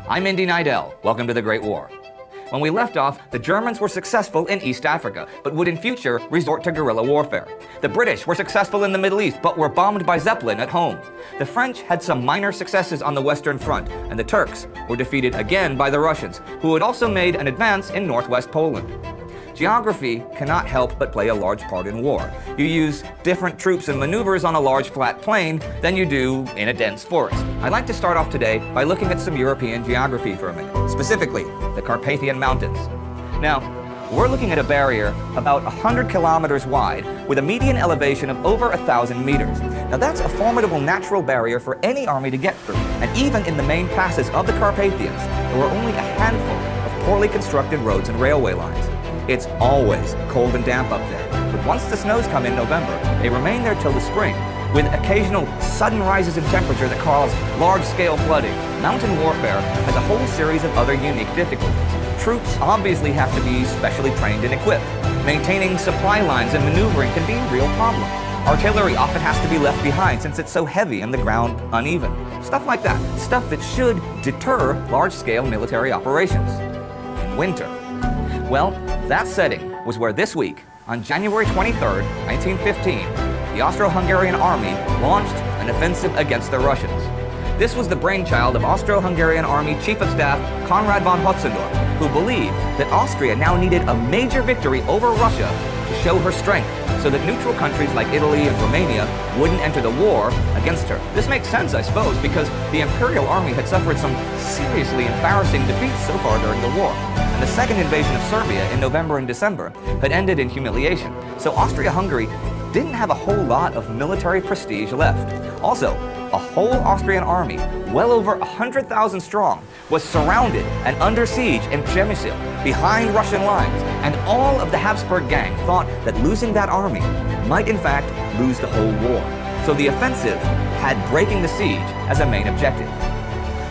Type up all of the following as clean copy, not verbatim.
I'm Indy Nidell. Welcome to the Great War. When we left off, the Germans were successful in East Africa, but would in future resort to guerrilla warfare. The British were successful in the Middle East, but were bombed by Zeppelin at home. The French had some minor successes on the Western Front, and the Turks were defeated again by the Russians, who had also made an advance in northwest Poland. Geography cannot help but play a large part in war. You use different troops and maneuvers on a large flat plain than you do in a dense forest. I'd like to start off today by looking at some European geography for a minute, specifically the Carpathian Mountains. Now, we're looking at a barrier about 100 kilometers wide with a median elevation of over 1,000 meters. Now that's a formidable natural barrier for any army to get through, and even in the main passes of the Carpathians, there were only a handful of poorly constructed roads and railway lines. It's always cold and damp up there, but once the snows come in November, they remain there till the spring, with occasional sudden rises in temperature that cause large-scale flooding. Mountain warfare has a whole series of other unique difficulties. Troops obviously have to be specially trained and equipped. Maintaining supply lines and maneuvering can be a real problem. Artillery often has to be left behind since it's so heavy and the ground uneven. Stuff like that. Stuff that should deter large-scale military operations. In winter. Well, that setting was where this week, on January 23rd, 1915, the Austro-Hungarian army launched an offensive against the Russians. This was the brainchild of Austro-Hungarian Army Chief of Staff Konrad von Hotzendorf, who believed that Austria now needed a major victory over Russia to show her strength, so that neutral countries like Italy and Romania wouldn't enter the war against her. This makes sense, I suppose, because the Imperial Army had suffered some seriously embarrassing defeats so far during the war, and the second invasion of Serbia in November and December had ended in humiliation. So Austria-Hungary didn't have a whole lot of military prestige left. Also, a whole Austrian army, well over 100,000 strong, was surrounded and under siege in Przemysl, behind Russian lines, and all of the Habsburg gang thought that losing that army might in fact lose the whole war. So the offensive had breaking the siege as a main objective.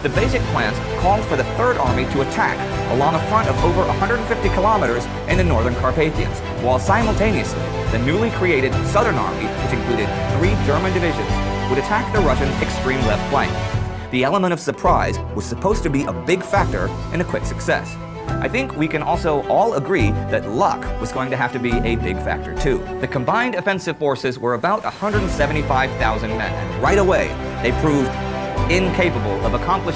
The basic plans called for the Third Army to attack along a front of over 150 kilometers in the northern Carpathians, while simultaneously the newly created Southern Army, which included 3 German divisions, would attack the Russians' extreme left flank. The element of surprise was supposed to be a big factor in a quick success. I think we can also all agree that luck was going to have to be a big factor too. The combined offensive forces were about 175,000 men, and right away they proved incapable of accomplishing